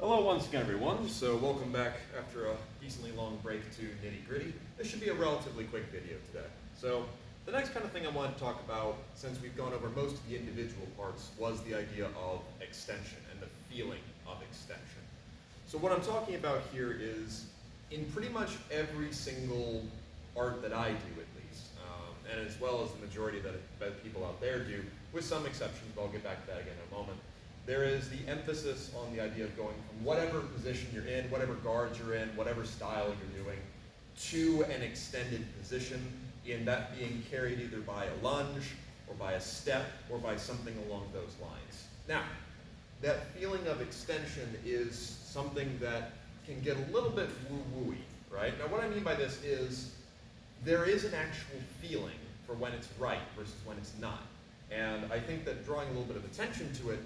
Hello once again, everyone. So welcome back after a decently long break to Nitty Gritty. This should be a relatively quick video today. So the next kind of thing I wanted to talk about, since we've gone over most of the individual parts, was the idea of extension and the feeling of extension. So what I'm talking about here is in pretty much every single art that I do, at least, and as well as the majority that people out there do, with some exceptions, but I'll get back to that again in a moment. There is the emphasis on the idea of going from whatever position you're in, whatever guards you're in, whatever style you're doing, to an extended position, in that being carried either by a lunge, or by a step, or by something along those lines. Now, that feeling of extension is something that can get a little bit woo-woo-y, right? Now, what I mean by this is there is an actual feeling for when it's right versus when it's not. And I think that drawing a little bit of attention to it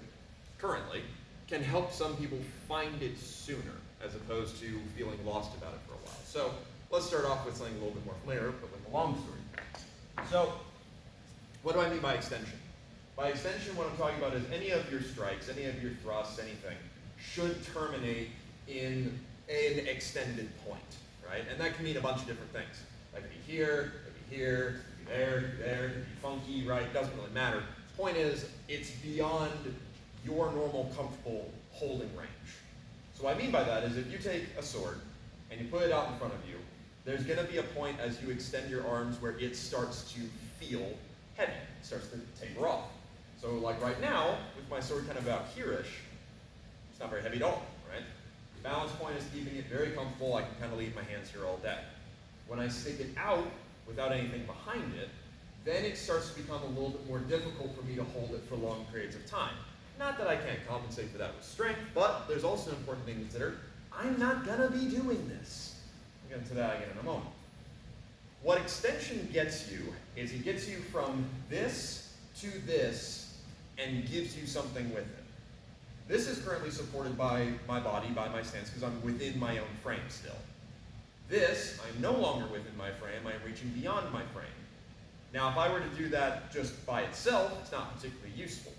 currently can help some people find it sooner, as opposed to feeling lost about it for a while. So let's start off with something a little bit more familiar, but with a long story. So what do I mean by extension? By extension, what I'm talking about is any of your strikes, any of your thrusts, anything, should terminate in an extended point, right? And that can mean a bunch of different things. That could be here, it could be here, it could be there, it could be there, it could be funky, right? It doesn't really matter. The point is, it's beyond your normal comfortable holding range. So what I mean by that is if you take a sword and you put it out in front of you, there's going to be a point as you extend your arms where it starts to feel heavy, it starts to taper off. So like right now, with my sword kind of about here-ish, it's not very heavy at all, right? The balance point is keeping it very comfortable. I can kind of leave my hands here all day. When I stick it out without anything behind it, then it starts to become a little bit more difficult for me to hold it for long periods of time. Not that I can't compensate for that with strength, but there's also an important thing to consider. I'm not gonna be doing this. I'll get into that again in a moment. What extension gets you is it gets you from this to this and gives you something with it. This is currently supported by my body, by my stance, because I'm within my own frame still. This, I'm no longer within my frame, I'm reaching beyond my frame. Now, if I were to do that just by itself, it's not particularly useful.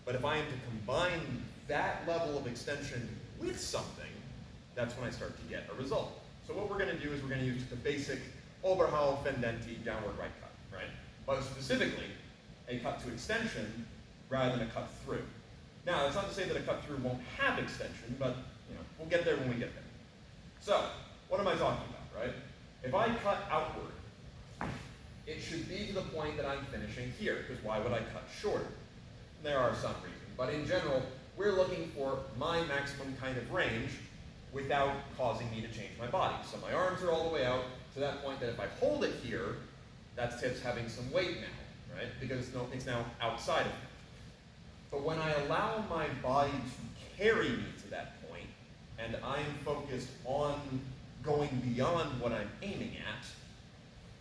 But if I am to combine that level of extension with something, that's when I start to get a result. So what we're going to do is we're going to use the basic Oberhalb Fendenti downward right cut, right? But specifically, a cut to extension rather than a cut through. Now, that's not to say that a cut through won't have extension, but we'll get there when we get there. So, what am I talking about, right? If I cut outward, it should be to the point that I'm finishing here, because why would I cut shorter? There are some reasons, but in general, we're looking for my maximum kind of range without causing me to change my body. So my arms are all the way out to that point that if I hold it here, that's having some weight now, right? Because it's now outside of me. But when I allow my body to carry me to that point, and I'm focused on going beyond what I'm aiming at,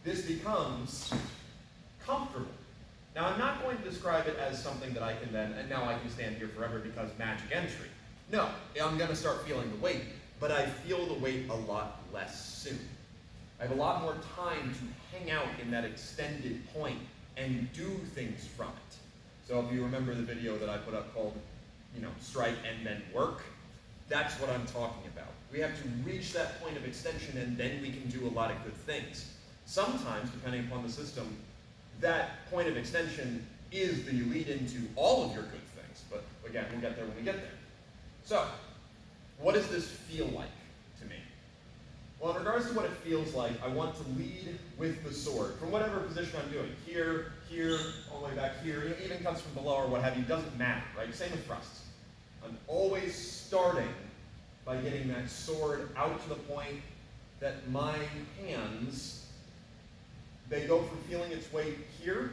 this becomes comfortable. Now, I'm not going to describe it as something that I can then, and now I can stand here forever because magic entry. No, I'm going to start feeling the weight, but I feel the weight a lot less soon. I have a lot more time to hang out in that extended point and do things from it. So if you remember the video that I put up called, strike and then work, that's what I'm talking about. We have to reach that point of extension and then we can do a lot of good things. Sometimes, depending upon the system, that point of extension is the lead into all of your good things. But again, we'll get there when we get there. So, what does this feel like to me? Well, in regards to what it feels like, I want to lead with the sword from whatever position I'm doing. Here, here, all the way back here, even cuts from below or what have you, doesn't matter, right? Same with thrusts. I'm always starting by getting that sword out to the point that my hands, they go from feeling its weight here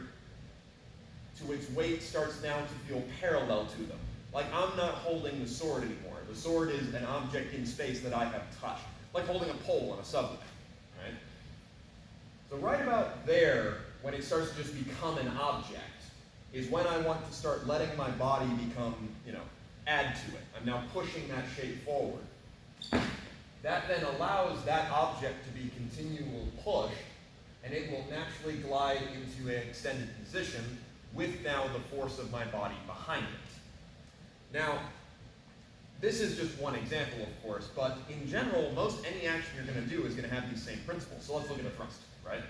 to its weight starts now to feel parallel to them. Like I'm not holding the sword anymore. The sword is an object in space that I have touched. Like holding a pole on a subway, right? So right about there, when it starts to just become an object, is when I want to start letting my body become, add to it. I'm now pushing that shape forward. That then allows that object to be continual push, and it will naturally glide into an extended position with now the force of my body behind it. Now, This is just one example, of course, but in general, most any action you're going to do is going to have these same principles. So let's look at a thrust, right?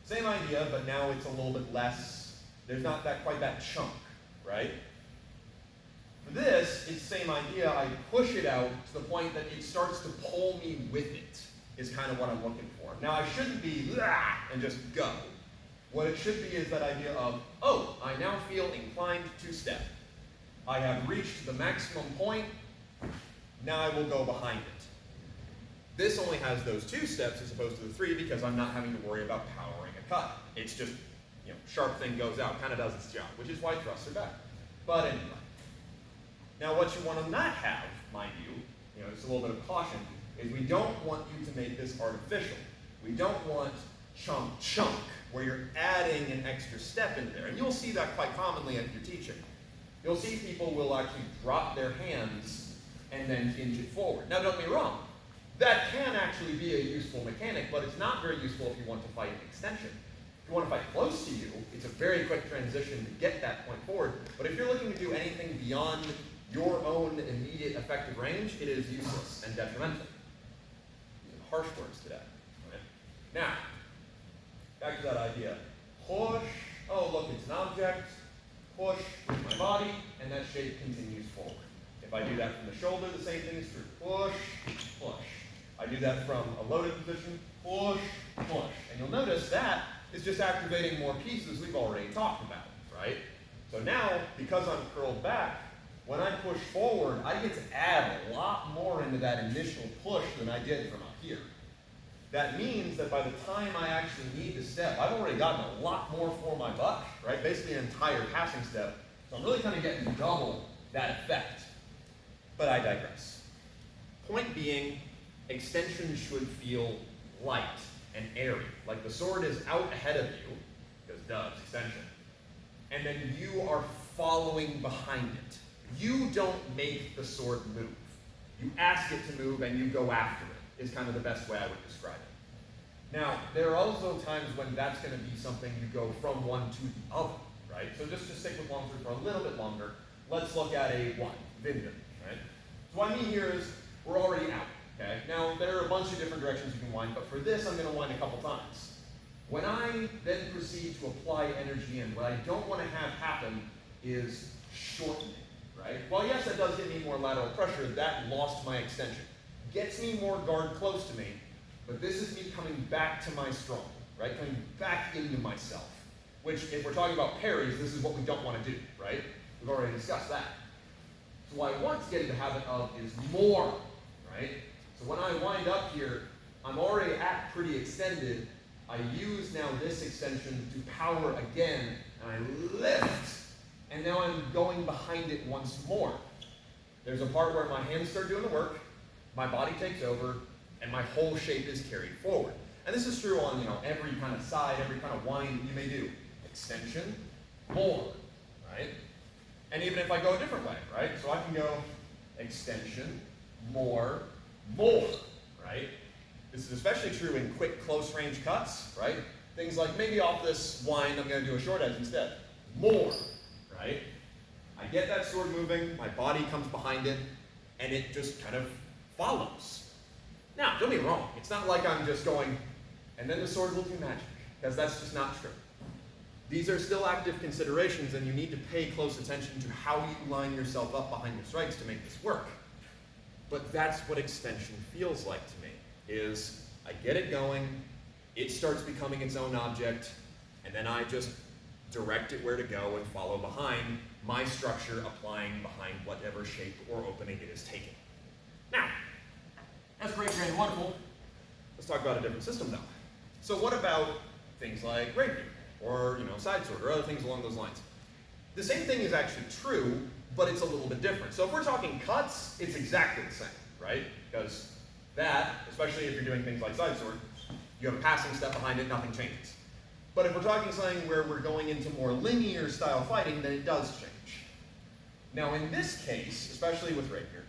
Same idea, but now it's a little bit less, there's not quite that chunk, right? For this, it's the same idea. I push it out to the point that it starts to pull me with it, is kind of what I'm looking for. Now, I shouldn't be, and just go. What it should be is that idea of, oh, I now feel inclined to step. I have reached the maximum point. Now I will go behind it. This only has those 2 steps as opposed to the 3 because I'm not having to worry about powering a cut. It's just, sharp thing goes out, kind of does its job, which is why thrusts are bad. But anyway. Now what you want to not have, mind you, just a little bit of caution, is we don't want you to make this artificial. We don't want chunk, where you're adding an extra step into there. And you'll see that quite commonly if you're teaching. You'll see people will actually drop their hands and then hinge it forward. Now don't get me wrong, that can actually be a useful mechanic, but it's not very useful if you want to fight an extension. If you want to fight close to you, it's a very quick transition to get that point forward. But if you're looking to do anything beyond your own immediate effective range, it is useless and detrimental. Using harsh words today. Right? Now, back to that idea. Push, oh look, it's an object. Push with my body, and that shape continues forward. If I do that from the shoulder, the same thing is true. Push, push. I do that from a loaded position, push, push. And you'll notice that is just activating more pieces we've already talked about, right? So now, because I'm curled back, when I push forward, I get to add a lot more into that initial push than I did from up here. That means that by the time I actually need to step, I've already gotten a lot more for my buck, right? Basically an entire passing step. So I'm really kind of getting double that effect. But I digress. Point being, extension should feel light and airy, like the sword is out ahead of you, because duh, it's extension, and then you are following behind it. You don't make the sword move. You ask it to move and you go after it, is kind of the best way I would describe it. Now, there are also times when that's going to be something you go from one to the other, right? So just to stick with long sword for a little bit longer, let's look at a one, Vinden, right? So what I mean here is we're already out, okay? Now, there are a bunch of different directions you can wind, but for this, I'm going to wind a couple times. When I then proceed to apply energy in, what I don't want to have happen is shortening, right? Well, yes, that does get me more lateral pressure. That lost my extension. Gets me more guard close to me, but this is me coming back to my strong, right? Coming back into myself, which, if we're talking about parries, this is what we don't want to do, right? We've already discussed that. So what I want to get into the habit of is more, right? So when I wind up here, I'm already at pretty extended. I use now this extension to power again, and I lift, and now I'm going behind it once more. There's a part where my hands start doing the work, my body takes over, and my whole shape is carried forward. And this is true on every kind of side, every kind of wind you may do. Extension, more, right? And even if I go a different way, right? So I can go extension, more, right? This is especially true in quick, close range cuts, right? Things like maybe off this wind, I'm going to do a short edge instead. More, right? I get that sword moving, my body comes behind it, and it just kind of follows. Now, don't get me wrong, it's not like I'm just going, and then the sword will do magic, because that's just not true. These are still active considerations, and you need to pay close attention to how you line yourself up behind your strikes to make this work. But that's what extension feels like to me, is I get it going, it starts becoming its own object, and then I just direct it where to go and follow behind my structure, applying behind whatever shape or opening it is taking. Now, that's great, grand, wonderful. Let's talk about a different system, though. So what about things like rapier, or side sword, or other things along those lines? The same thing is actually true, but it's a little bit different. So if we're talking cuts, it's exactly the same, right? Because that, especially if you're doing things like side sword, you have a passing step behind it, nothing changes. But if we're talking something where we're going into more linear style fighting, then it does change. Now in this case, especially with rapier,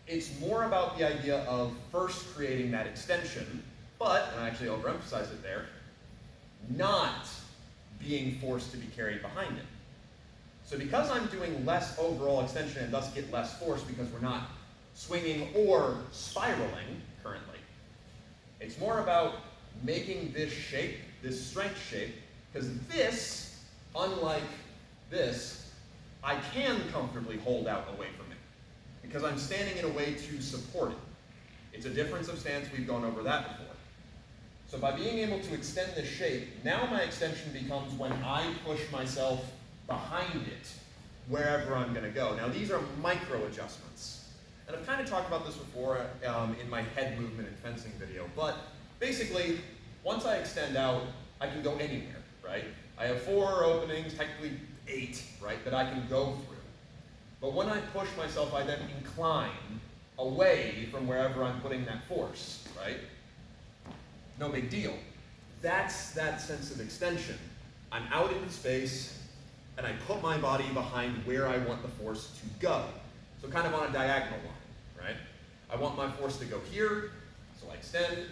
it's more about the idea of first creating that extension, but, and I actually overemphasize it there, not being forced to be carried behind it. So because I'm doing less overall extension and thus get less force because we're not swinging or spiraling currently. It's more about making this shape, this strength shape, because this, unlike this, I can comfortably hold out away from it, because I'm standing in a way to support it. It's a difference of stance, we've gone over that before. So by being able to extend this shape, now my extension becomes when I push myself behind it, wherever I'm going to go. Now these are micro adjustments. And I've kind of talked about this before in my head movement and fencing video, but basically, once I extend out, I can go anywhere, right? I have 4 openings, technically 8, right, that I can go through. But when I push myself, I then incline away from wherever I'm putting that force, right? No big deal. That's that sense of extension. I'm out into space, and I put my body behind where I want the force to go. So kind of on a diagonal line, right? I want my force to go here, so I extend,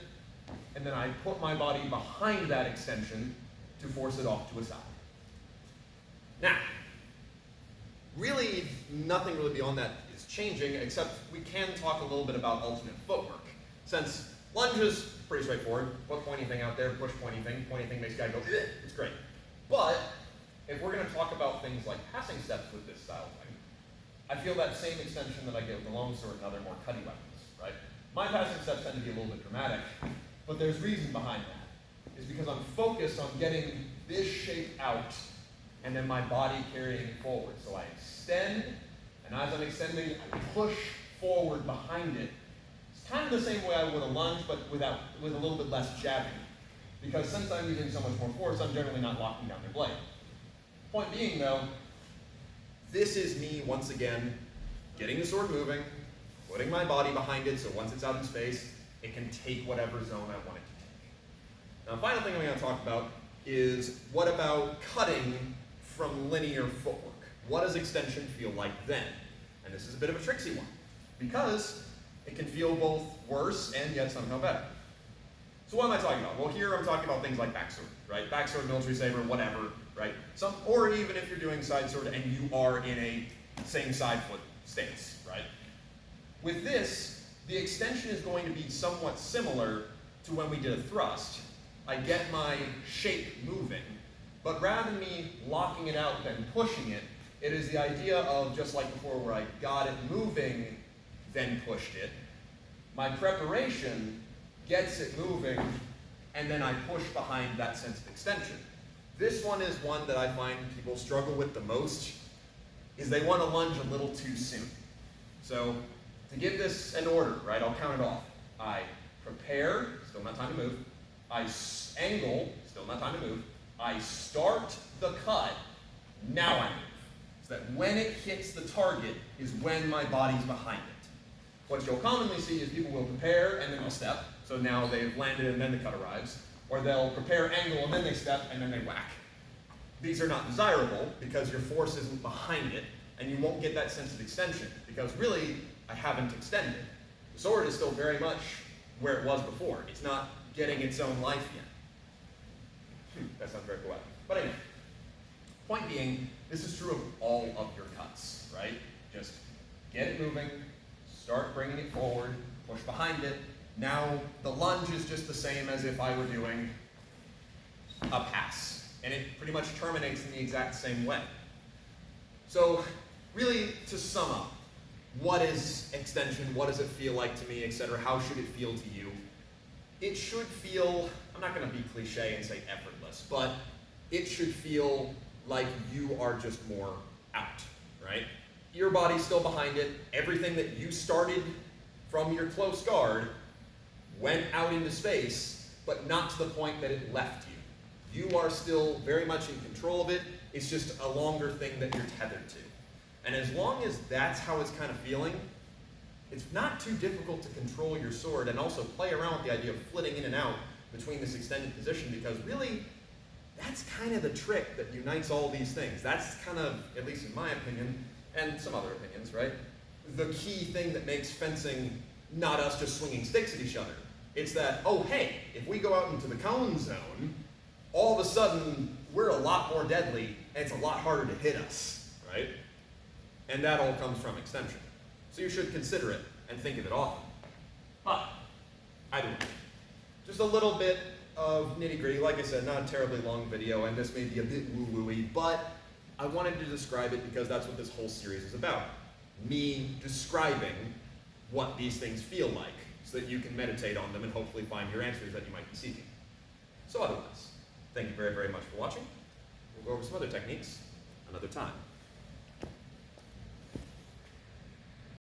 and then I put my body behind that extension to force it off to a side. Now, really, nothing really beyond that is changing, except we can talk a little bit about alternate footwork. Since lunges, pretty straightforward. Put pointy thing out there, push pointy thing makes the guy go, "Bleh," it's great. But if we're going to talk about things like passing steps with this style thing, I feel that same extension that I get with the longsword and other more cutty weapons, right? My passing steps tend to be a little bit dramatic, but there's reason behind that. It's because I'm focused on getting this shape out and then my body carrying it forward. So I extend, and as I'm extending, I push forward behind it. It's kind of the same way I would a lunge, but with a little bit less jabbing. Because since I'm using so much more force, I'm generally not locking down the blade. Point being, though, this is me, once again, getting the sword moving, putting my body behind it, so once it's out in space, it can take whatever zone I want it to take. Now, the final thing I'm going to talk about is, what about cutting from linear footwork? What does extension feel like then? And this is a bit of a tricksy one, because it can feel both worse and yet somehow better. So what am I talking about? Well, here I'm talking about things like backsword, right? Backsword, military saber, whatever, right? Or even if you're doing side sword and you are in a same side foot stance, right? With this, the extension is going to be somewhat similar to when we did a thrust. I get my shape moving, but rather than me locking it out then pushing it, it is the idea of, just like before where I got it moving, then pushed it. My preparation gets it moving, and then I push behind that sense of extension. This one is one that I find people struggle with the most, is they want to lunge a little too soon. So to give this an order, right, I'll count it off. I prepare, still not time to move. I angle, still not time to move. I start the cut, now I move. So that when it hits the target is when my body's behind it. What you'll commonly see is people will prepare and then they'll step. So now they've landed and then the cut arrives. Or they'll prepare angle and then they step and then they whack. These are not desirable because your force isn't behind it and you won't get that sense of extension because really, I haven't extended. The sword is still very much where it was before. It's not getting its own life yet. That sounds very poetic. But anyway, point being, this is true of all of your cuts, right? Just get it moving, start bringing it forward, push behind it. Now, the lunge is just the same as if I were doing a pass. And it pretty much terminates in the exact same way. So, really, to sum up, what is extension? What does it feel like to me, etc.? How should it feel to you? It should feel, I'm not going to be cliche and say effortless, but it should feel like you are just more out, right? Your body's still behind it. Everything that you started from your close guard went out into space, but not to the point that it left you. You are still very much in control of it. It's just a longer thing that you're tethered to. And as long as that's how it's kind of feeling, it's not too difficult to control your sword and also play around with the idea of flitting in and out between this extended position, because really, that's kind of the trick that unites all these things. That's kind of, at least in my opinion, and some other opinions, right? The key thing that makes fencing not us just swinging sticks at each other. It's that, oh hey, if we go out into the cone zone, all of a sudden, we're a lot more deadly, and it's a lot harder to hit us, right? And that all comes from extension. So you should consider it and think of it often. But, either way, just a little bit of nitty-gritty. Like I said, not a terribly long video, and this may be a bit woo-woo-y, but I wanted to describe it because that's what this whole series is about. Me describing what these things feel like, so that you can meditate on them and hopefully find your answers that you might be seeking. So otherwise, thank you very, very much for watching. We'll go over some other techniques another time.